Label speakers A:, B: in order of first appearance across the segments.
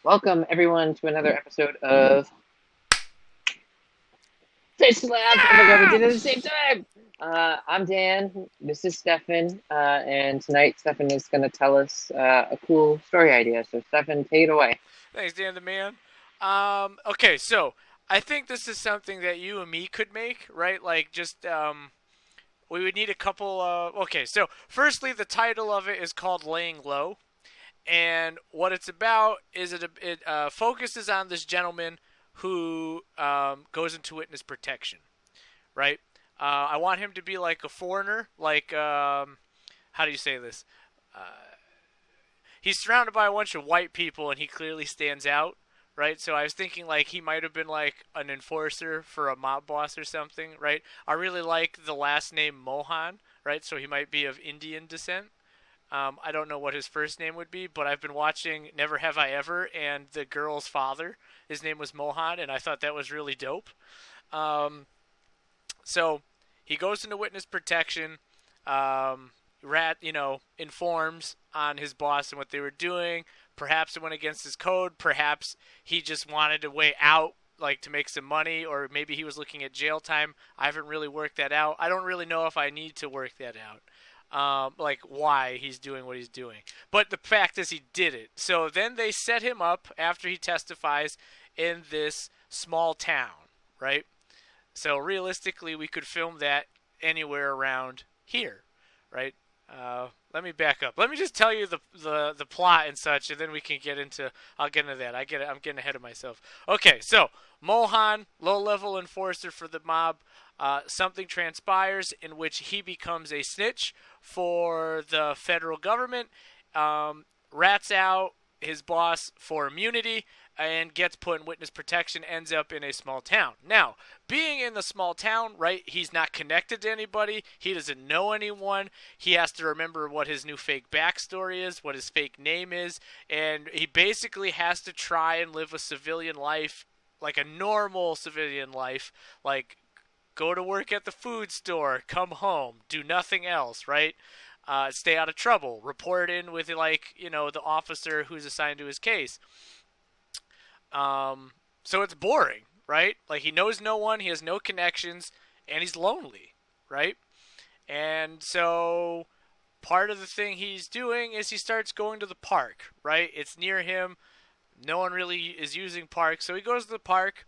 A: Welcome everyone to another episode of Fish Slap. Oh my god, we did it at the same time. I'm Dan. This is Stefan, and tonight Stefan is going to tell us a cool story idea. So Stefan, take it away.
B: Thanks, Dan the man. Okay, so I think this is something that you and me could make, right? Like, just we would need a couple. Okay, so firstly, the title of it is called "Laying Low," and what it's about is it focuses on this gentleman who goes into witness protection, right? I want him to be like a foreigner, like how do you say this? He's surrounded by a bunch of white people, and he clearly stands out, right? So I was thinking like he might have been like an enforcer for a mob boss or something, right? I really like the last name Mohan, right? So he might be of Indian descent. I don't know what his first name would be, but I've been watching Never Have I Ever, and the girl's father, his name was Mohan, and I thought that was really dope. Um, so he goes into witness protection. Rat, informs on his boss and what they were doing. Perhaps it went against his code. Perhaps he just wanted a way out, like to make some money, or maybe he was looking at jail time. I haven't really worked that out. I don't really know if I need to work that out. Like why he's doing what he's doing. But the fact is he did it. So then they set him up after he testifies in this small town, right? So realistically, we could film that anywhere around here, right? Let me back up. Let me just tell you the plot and such, and then we can get into. I'll get into that. I'm getting ahead of myself. Okay, so Mohan, low-level enforcer for the mob. Something transpires in which he becomes a snitch for the federal government. Rats out his boss for immunity and gets put in witness protection, ends up in a small town. Now, being in the small town, right, he's not connected to anybody. He doesn't know anyone. He has to remember what his new fake backstory is, what his fake name is, and he basically has to try and live a civilian life, like a normal civilian life, like go to work at the food store, come home, do nothing else, right? Stay out of trouble, report in with, like, the officer who's assigned to his case. So it's boring, right? Like he knows no one, he has no connections, and he's lonely, right? And so part of the thing he's doing is he starts going to the park, right? It's near him. No one really is using parks, so he goes to the park.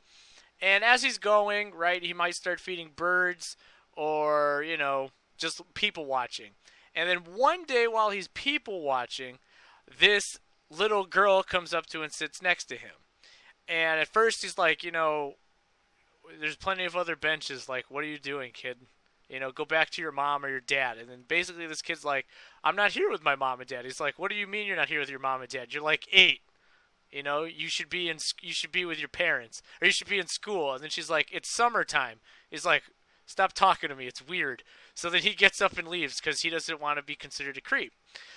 B: And as he's going, right, he might start feeding birds or, just people watching. And then one day while he's people watching, this little girl comes up to him and sits next to him. And at first he's like, there's plenty of other benches. Like, what are you doing, kid? Go back to your mom or your dad. And then basically this kid's like, I'm not here with my mom and dad. He's like, what do you mean you're not here with your mom and dad? You're like 8. You should be with your parents or you should be in school. And then she's like, it's summertime. He's like, stop talking to me. It's weird. So then he gets up and leaves because he doesn't want to be considered a creep.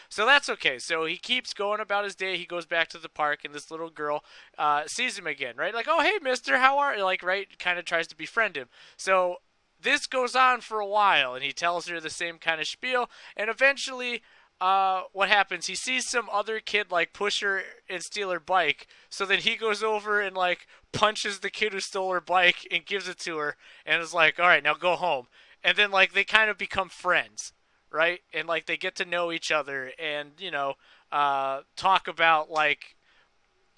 B: So that's okay. So he keeps going about his day. He goes back to the park, and this little girl sees him again, right? Like, oh, hey, mister, how are you? Like, right? Kind of tries to befriend him. So this goes on for a while, and he tells her the same kind of spiel, and eventually. What happens? He sees some other kid like push her and steal her bike, so then he goes over and like punches the kid who stole her bike and gives it to her, and is like, "All right, now go home." And then like they kind of become friends, right? And like they get to know each other and talk about like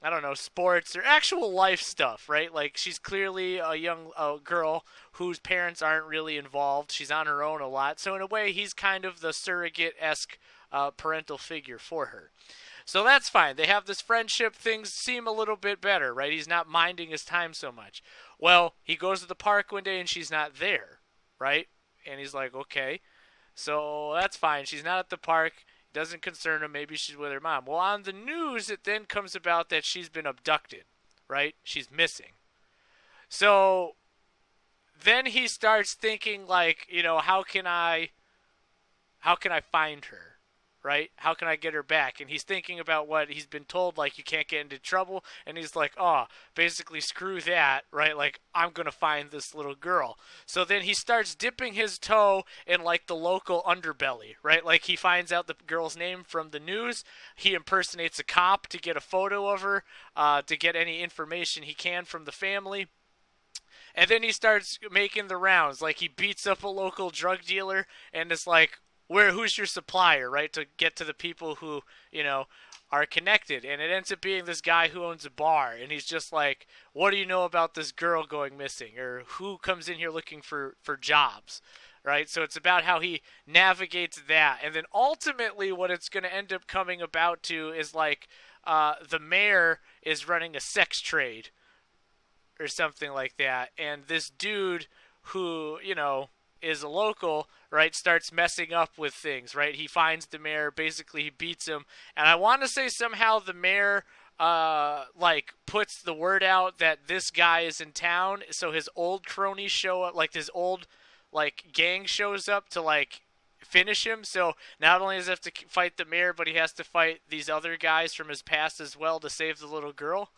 B: I don't know sports or actual life stuff, right? Like she's clearly a young girl whose parents aren't really involved. She's on her own a lot, so in a way he's kind of the surrogate esque parental figure for her. So that's fine. They have this friendship. Things seem a little bit better, right? He's not minding his time so much. Well, he goes to the park one day and she's not there, right? And he's like, okay, so that's fine. She's not at the park. It doesn't concern him. Maybe she's with her mom. Well, on the news, it then comes about that she's been abducted, right? She's missing. So then he starts thinking like, how can I find her, right? How can I get her back? And he's thinking about what he's been told, like, you can't get into trouble. And he's like, oh, basically, screw that, right? Like, I'm going to find this little girl. So then he starts dipping his toe in, like, the local underbelly, right? Like, he finds out the girl's name from the news. He impersonates a cop to get a photo of her, to get any information he can from the family. And then he starts making the rounds. Like, he beats up a local drug dealer and is like, who's your supplier, right? To get to the people who, are connected. And it ends up being this guy who owns a bar. And he's just like, what do you know about this girl going missing? Or who comes in here looking for jobs? Right? So it's about how he navigates that. And then ultimately what it's going to end up coming about to is like, the mayor is running a sex trade or something like that. And this dude who, is a local, right, starts messing up with things, right? He finds the mayor, basically he beats him. And I want to say somehow the mayor, puts the word out that this guy is in town. So his old cronies show up, like his old, gang shows up to, finish him. So not only does he have to fight the mayor, but he has to fight these other guys from his past as well to save the little girl.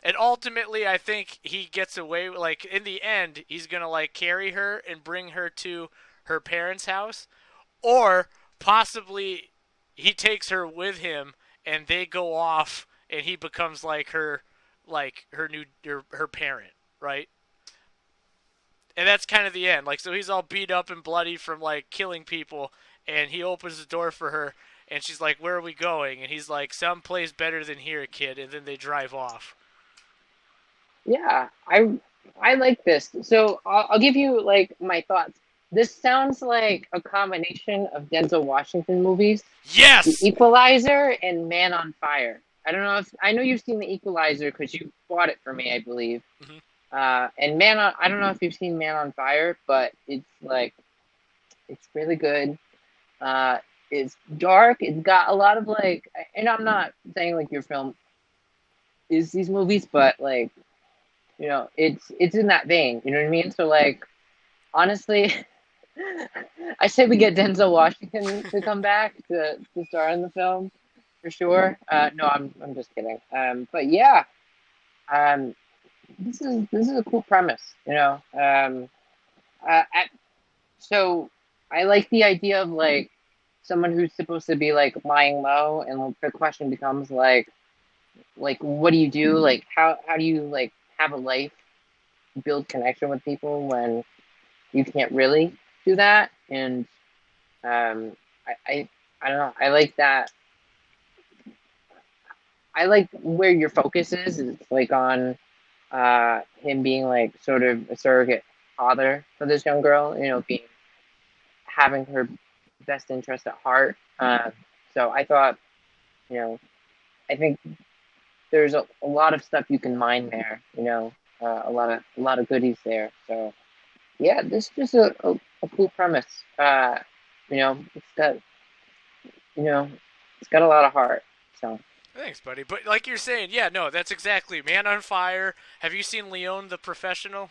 B: And ultimately, I think he gets away. In the end, he's gonna carry her and bring her to her parents' house, or possibly he takes her with him and they go off, and he becomes her parent, right? And that's kind of the end. So he's all beat up and bloody from killing people, and he opens the door for her, and she's like, "Where are we going?" And he's like, "Someplace better than here, kid." And then they drive off.
A: Yeah, I like this. So I'll give you my thoughts. This sounds like a combination of Denzel Washington movies, The
B: Yes.
A: Equalizer and Man on Fire. I know you've seen The Equalizer because you bought it for me, I believe.
B: Mm-hmm.
A: And I don't know if you've seen Man on Fire, but it's really good. It's dark. It's got a lot of and I'm not saying your film is these movies, but it's in that vein. You know what I mean? So honestly, I say we get Denzel Washington to come back to star in the film for sure. No, I'm just kidding. But yeah, this is a cool premise. So I like the idea of someone who's supposed to be lying low, and the question becomes what do you do? How do you have a life, build connection with people when you can't really do that? And I don't know. I like that. I like where your focus is. It's on him being sort of a surrogate father for this young girl. Being having her best interest at heart. So I thought, I think there's a lot of stuff you can mine there. A lot of goodies there. So yeah, this is just a cool premise. It's got it's got a lot of heart. So
B: Thanks, buddy. But like you're saying, yeah, no, that's exactly Man on Fire. Have you seen Leon the Professional?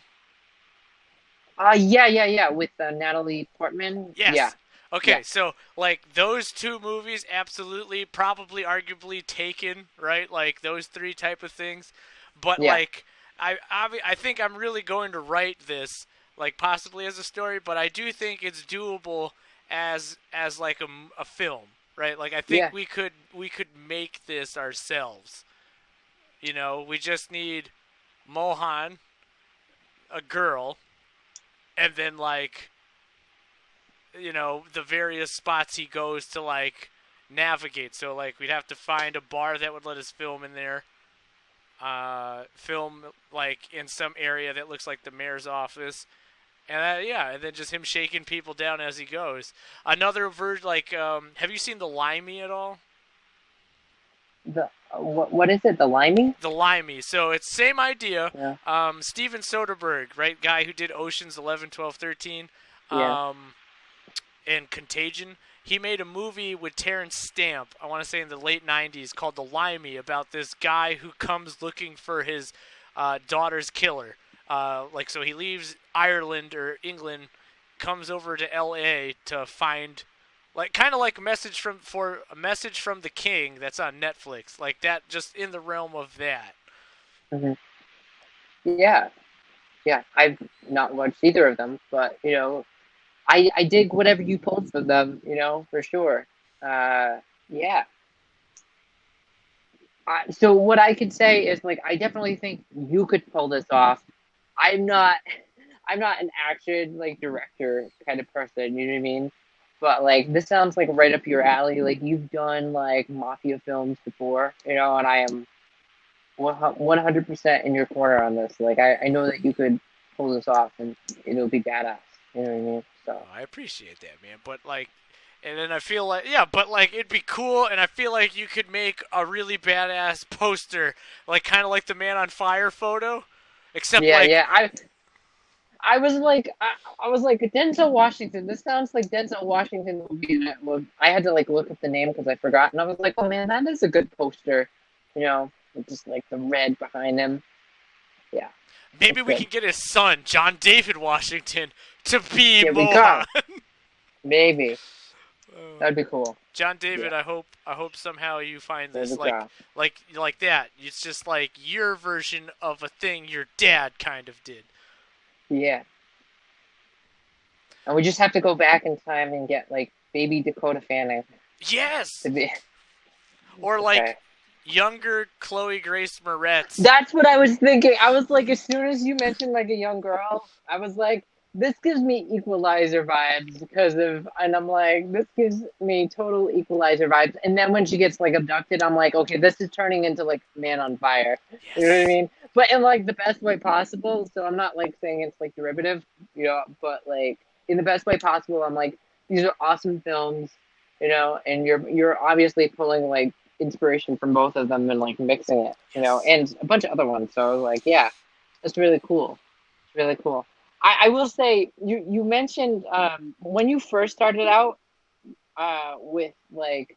A: yeah, with Natalie Portman.
B: Yes.
A: Yeah,
B: Okay,
A: yeah,
B: so those two movies, absolutely, probably, arguably, Taken, right? Those three type of things. But
A: yeah,
B: I think I'm really going to write this possibly as a story, but I do think it's doable as a film, right? I think
A: yeah.
B: we could make this ourselves. We just need Mohan, a girl, and then the various spots he goes to navigate. So we'd have to find a bar that would let us film in there. Film in some area that looks like the mayor's office. And and then just him shaking people down as he goes. Another version, have you seen The Limey at all?
A: The what is it? The Limey?
B: The Limey. So it's same idea.
A: Yeah,
B: Steven Soderbergh, right? Guy who did Oceans 11, 12, 13.
A: yeah.
B: And Contagion. He made a movie with Terrence Stamp, I want to say in the late 90s, called The Limey, about this guy who comes looking for his daughter's killer. So he leaves Ireland or England, comes over to L.A. to find Like kind of like a message from the king that's on Netflix, like that, just in the realm of that.
A: Hmm. Yeah, yeah. I've not watched either of them, but I dig whatever you pulled from them. For sure. Yeah. So what I could say is like I definitely think you could pull this off. I'm not I'm not an action like director kind of person, you know what I mean? But like this sounds like right up your alley. Like you've done like mafia films before, and I am 100% in your corner on this. Like I know that you could pull this off and it'll be badass. You know what I mean? So
B: Oh, I appreciate that, man. But like, and then I feel like, yeah, but like it'd be cool, and I feel like you could make a really badass poster, like kind of like the Man on Fire photo, except
A: yeah,
B: like,
A: yeah. I was like Denzel Washington. This sounds like Denzel Washington movie. And I had to like look up the name because I forgot, and I was like, oh man, that is a good poster. With just like the red behind him. Yeah,
B: maybe
A: that's
B: we
A: good.
B: could get his son, John David Washington, to be
A: Here we
B: Mohan.
A: go. Maybe that'd be cool.
B: John David,
A: Yeah,
B: I hope somehow you find
A: there's
B: this
A: a job.
B: like that. It's just like your version of a thing your dad kind of did.
A: Yeah, and we just have to go back in time and get like baby Dakota Fanning
B: Yes,
A: to be
B: or
A: okay.
B: like younger Chloe Grace Moretz.
A: That's what I was thinking. I was like, as soon as you mentioned like a young girl, I was like, this gives me Equalizer vibes and I'm like, this gives me total Equalizer vibes. And then when she gets like abducted, I'm like, okay, this is turning into like Man on Fire. You know what I
B: Yes.
A: mean? But in like the best way possible. So I'm not like saying it's like derivative, but like in the best way possible. I'm like, these are awesome films, and you're obviously pulling like inspiration from both of them and like mixing it,
B: Yes.
A: and a bunch of other ones. So I was like, yeah, that's really cool. It's really cool. I will say you mentioned when you first started out with like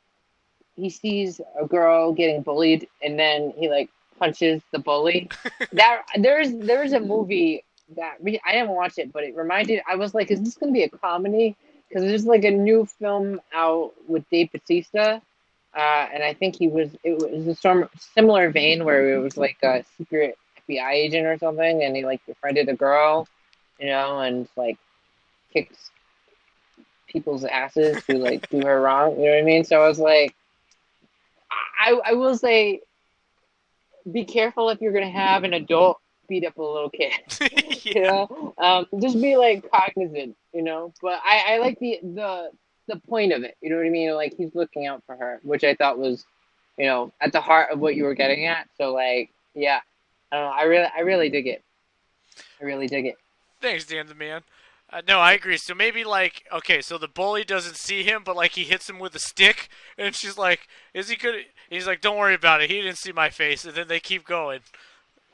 A: he sees a girl getting bullied and then he like punches the bully. That there's a movie I didn't watch it, but it reminded. I was like, is this gonna be a comedy? Because there's like a new film out with Dave Bautista, and I think it was a similar vein where it was like a secret FBI agent or something, and he like befriended a girl, and like kicks people's asses who like do her wrong. You know what I mean? So I was like, I will say, be careful if you're gonna have an adult beat up a little kid.
B: Yeah.
A: Just be like cognizant. But I like the point of it. You know what I mean? Like he's looking out for her, which I thought was, at the heart of what you were getting at. So like, yeah, I don't know. I really dig it. I really dig it.
B: Thanks, Dan the man. No, I agree. So maybe like, okay, so the bully doesn't see him, but like he hits him with a stick, and she's like, "Is he good?" And he's like, "Don't worry about it. He didn't see my face." And then they keep going.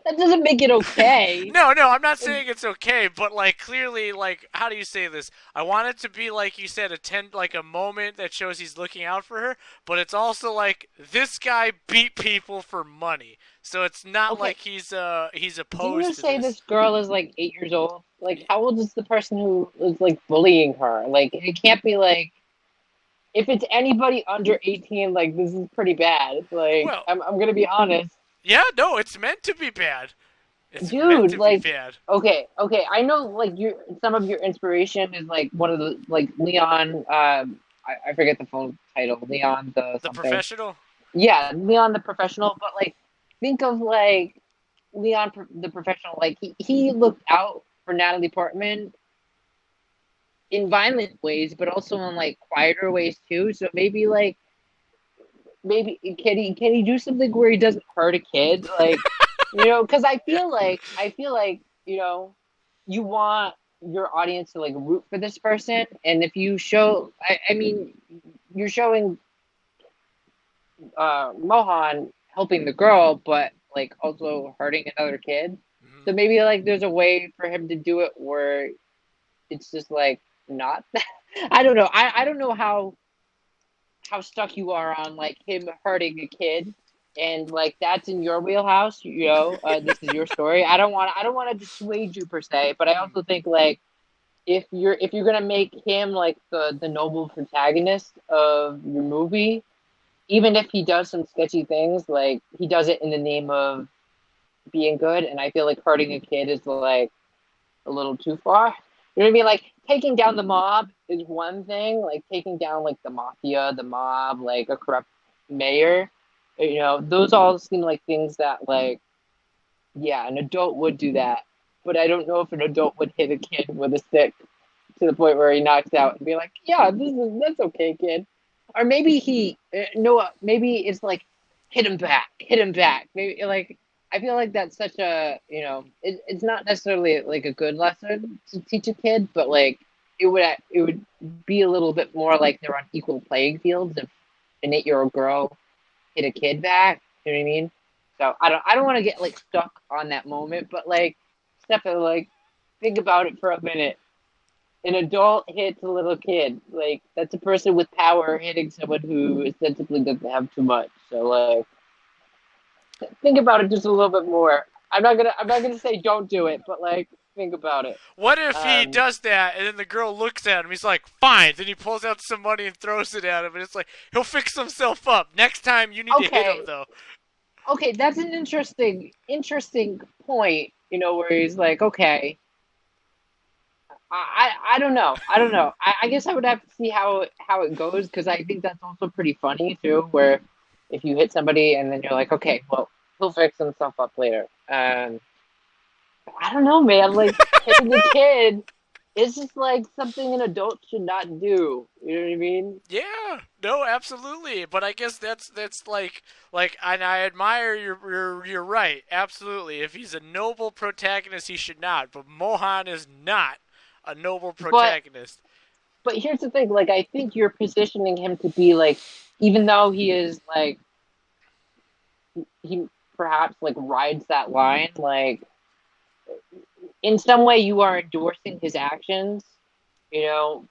A: That doesn't make it okay.
B: No, no, I'm not saying it's okay, but like clearly, like how do you say this? I want it to be like you said, like a moment that shows he's looking out for her, but it's also like this guy beat people for money, so it's not
A: Okay,
B: like he's
A: didn't you
B: opposed to
A: say
B: this.
A: this girl is like 8 years old? Like, how old is the person who is like bullying her? Like, it can't be like if it's anybody under 18, like this is pretty bad. Like,
B: Well,
A: I'm gonna be honest,
B: yeah, no, it's meant to be bad. It's meant
A: dude.
B: to be
A: Like,
B: bad.
A: okay. I know like some of your inspiration is like one of the like Leon. I forget the full title. Leon the
B: The
A: something.
B: professional.
A: Yeah, Leon the professional. But like, think of like the professional. Like he looked out for Natalie Portman in violent ways, but also in like quieter ways too. So maybe can he do something where he doesn't hurt a kid, like because I feel like you want your audience to like root for this person, and if you show, I mean, you're showing Mohan helping the girl, but like also hurting another kid.
B: Hmm.
A: So maybe like there's a way for him to do it where it's just like not. I don't know. I don't know how stuck you are on like him hurting a kid, and like that's in your wheelhouse. This is your story. I don't want to dissuade you per se, but I also think like if you're gonna make him like the noble protagonist of your movie, even if he does some sketchy things, like he does it in the name of being good, and I feel like hurting a kid is like a little too far. You know what I mean? Like taking down the mob is one thing, like taking down like the mafia, the mob, like a corrupt mayor. Those all seem like things that like yeah, an adult would do that. But I don't know if an adult would hit a kid with a stick to the point where he knocks out and be like, "Yeah, that's okay, kid." Or maybe no, maybe it's like hit him back. Maybe like I feel like that's such a it's not necessarily like a good lesson to teach a kid, but like it would be a little bit more like they're on equal playing fields if an 8-year-old girl hit a kid back. You know what I mean? So I don't want to get like stuck on that moment, but like Stefan, like think about it for a minute. An adult hits a little kid. Like that's a person with power hitting someone who ostensibly doesn't have too much. So like think about it just a little bit more. I'm not gonna say don't do it, but like think about it.
B: What if he
A: Um,
B: does that and then the girl looks at him? He's like, fine. Then he pulls out some money and throws it at him, and it's like he'll fix himself up. Next time you need to hit him
A: okay,
B: though.
A: okay, that's an interesting point. Where he's like, okay, I don't know. I don't know. I guess I would have to see how it goes because I think that's also pretty funny too. Where if you hit somebody and then you're like, okay, well, he'll fix himself up later. I don't know, man. Like hitting a kid is just like something an adult should not do. You know what I mean?
B: Yeah, no, absolutely. But I guess that's like, and I admire you're right, absolutely. If he's a noble protagonist, he should not. But Mohan is not a noble
A: But
B: protagonist.
A: here's the thing. Like I think you're positioning him to be like, even though he is like he perhaps like rides that line, like in some way you are endorsing his actions,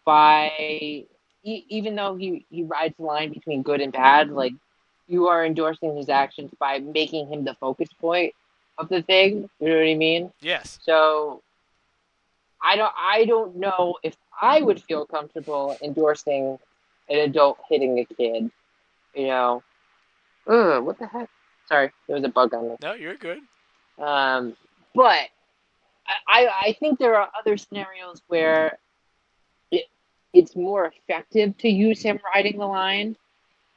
A: by even though he rides the line between good and bad, like you are endorsing his actions by making him the focus point of the thing. You know what I mean?
B: Yes.
A: So I don't know if I would feel comfortable endorsing an adult hitting a kid. You know, ugh, what the heck? Sorry, there was a bug on this.
B: No, you're good.
A: But I think there are other scenarios where it, it's more effective to use him riding the line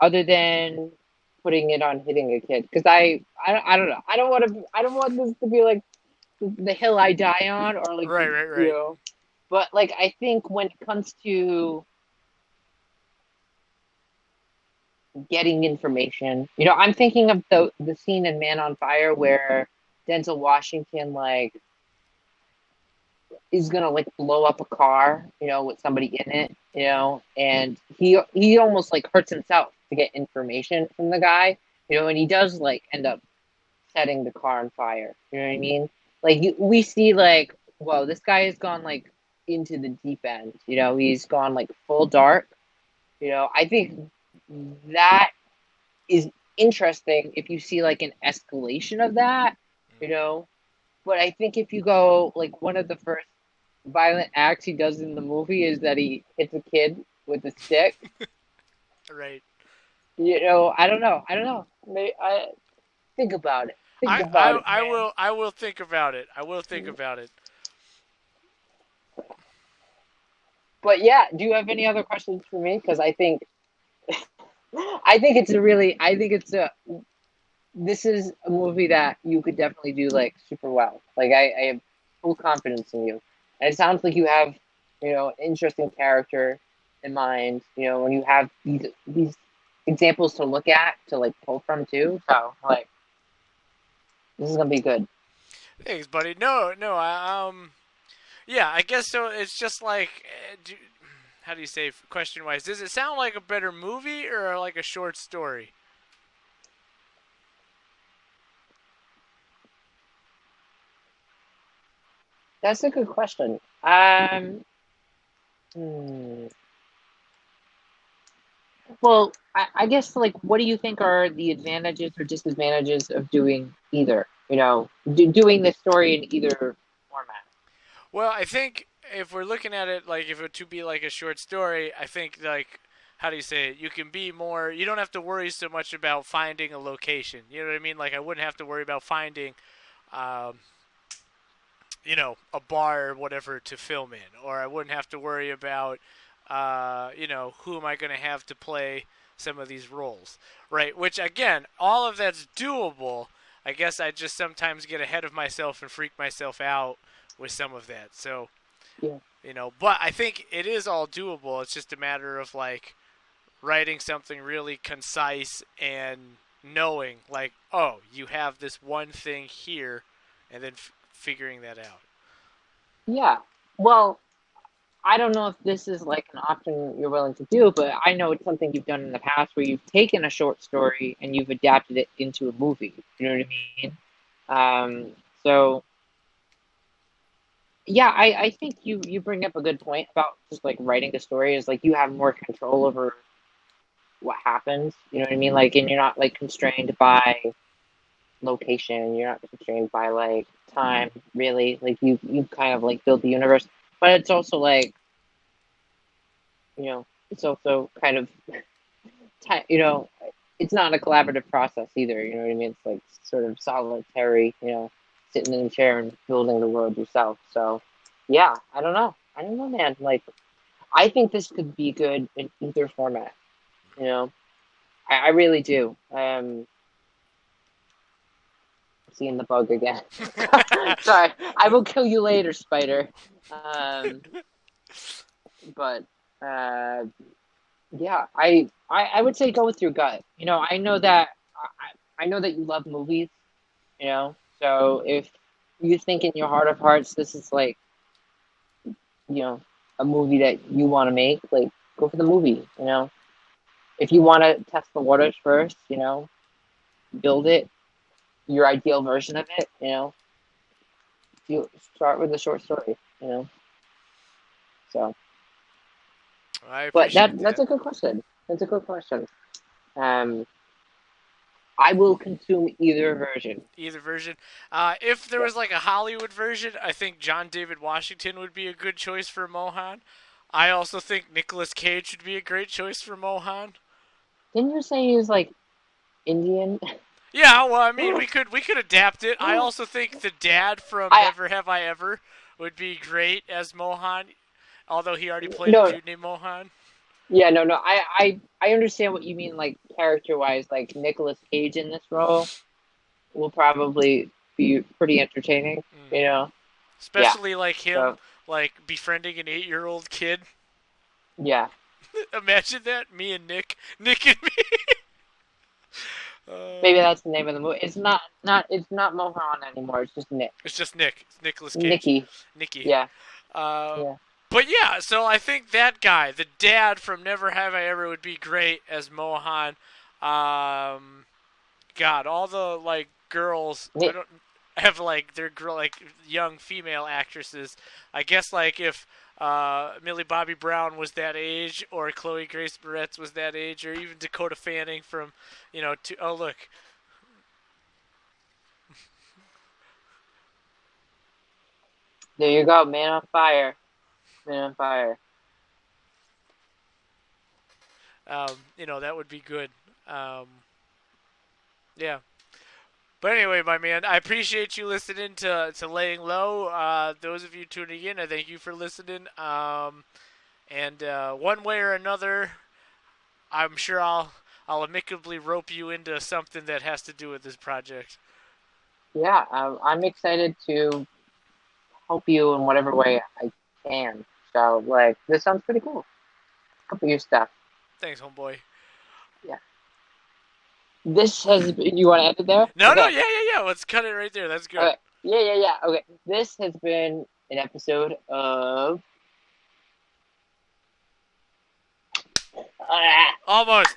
A: other than putting it on hitting a kid. Because I don't know. I don't want this to be like the hill I die on or like,
B: Right, right, right.
A: but like I think when it comes to getting information, I'm thinking of the scene in Man on Fire where Denzel Washington like is gonna like blow up a car, with somebody in it, and he almost like hurts himself to get information from the guy, and he does like end up setting the car on fire. You know what I mean? Like we see like, whoa, this guy has gone like into the deep end. He's gone like full dark. I think that is interesting if you see like an escalation of that. You know, but I think if you go like one of the first violent acts he does in the movie is that he hits a kid with a stick.
B: Right.
A: I don't know. I don't know. Think about it. Think
B: I,
A: about
B: I
A: it,
B: I
A: man.
B: will I will think about it. I will think about it.
A: But yeah, do you have any other questions for me? Because I think it's a really, I think it's a, this is a movie that you could definitely do like super well. Like I have full confidence in you, and it sounds like you have, an interesting character in mind. When you have these examples to look at to like pull from too. So like this is gonna be good.
B: Thanks, buddy. No, no. Yeah, I guess so. It's just like, how do you say, question wise? Does it sound like a better movie or like a short story?
A: That's a good question. Hmm. Well, I guess like, what do you think are the advantages or disadvantages of doing either? Doing the story in either format.
B: Well, I think if we're looking at it like if it to be like a short story, I think like how do you say it? You can be more. You don't have to worry so much about finding a location. You know what I mean? Like I wouldn't have to worry about finding, um, a bar or whatever to film in, or I wouldn't have to worry about, who am I going to have to play some of these roles, right? Which again, all of that's doable. I guess I just sometimes get ahead of myself and freak myself out with some of that. So,
A: Yeah.
B: but I think it is all doable. It's just a matter of like writing something really concise and knowing like, oh, you have this one thing here, and then figuring that out.
A: Yeah. Well, I don't know if this is like an option you're willing to do, but I know it's something you've done in the past where you've taken a short story and you've adapted it into a movie. You know what I mean? So yeah, I think you bring up a good point about just like writing a story is like you have more control over what happens. You know what I mean? Like, and you're not like constrained by location. You're not constrained by like time, really. Like you kind of like build the universe, but it's also like it's also kind of it's not a collaborative process either. You know what I mean? It's like sort of solitary. Sitting in a chair and building the world yourself. So, yeah, I don't know. I don't know, man. Like, I think this could be good in either format. You know, I really do. Seeing the bug again. Sorry, I will kill you later, spider. Um, but yeah, I would say go with your gut. I know that you love movies. So if you think in your heart of hearts this is like, a movie that you want to make, like go for the movie. If you want to test the waters first, build it, your ideal version of it. You start with a short story. So,
B: I
A: but
B: appreciate
A: that's
B: that.
A: a good question. That's a good question. Um, I will consume either version.
B: Either version. If there
A: Yeah.
B: was like a Hollywood version, I think John David Washington would be a good choice for Mohan. I also think Nicolas Cage would be a great choice for Mohan.
A: Didn't you say he was like Indian?
B: Yeah, well, I mean, we could adapt it. I also think the dad from
A: I
B: Never Have I Ever would be great as Mohan, although he already played a
A: no,
B: dude named Mohan.
A: yeah, no, no. I understand what you mean, like character wise. Like Nicolas Cage in this role will probably be pretty entertaining.
B: Mm.
A: You know? Yeah.
B: Especially like him,
A: So
B: like befriending an 8-year-old kid.
A: yeah,
B: Imagine that, me and Nick and me.
A: maybe
B: Uh,
A: that's the name of the movie. It's not Mohan anymore. It's just Nick.
B: it's just Nick. It's Nicholas Cage.
A: Nikki.
B: Nicky.
A: Yeah.
B: Uh,
A: Yeah.
B: but yeah, so I think that guy, the dad from Never Have I Ever, would be great as Mohan. Um, God, all the like girls, I
A: Nick.
B: don't have like their girl like young female actresses. I guess like if Millie Bobby Brown was that age, or Chloe Grace Moretz was that age, or even Dakota Fanning from, oh look,
A: There you go. Man on fire. Man on fire.
B: that would be good. Um, yeah. But anyway, my man, I appreciate you listening to Laying Low. Those of you tuning in, I thank you for listening. And one way or another, I'm sure I'll amicably rope you into something that has to do with this project.
A: Yeah, I'm excited to help you in whatever way I can. So, like, this sounds pretty cool. Help your stuff.
B: Thanks, homeboy.
A: Yeah. This has been, you want to end it there?
B: No, no,
A: Okay.
B: yeah. Let's cut it right there. That's good.
A: Okay. Yeah. Okay. This has been an episode of.
B: Almost.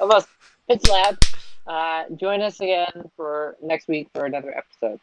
A: Almost. Pitch Lab. Join us again for next week for another episode.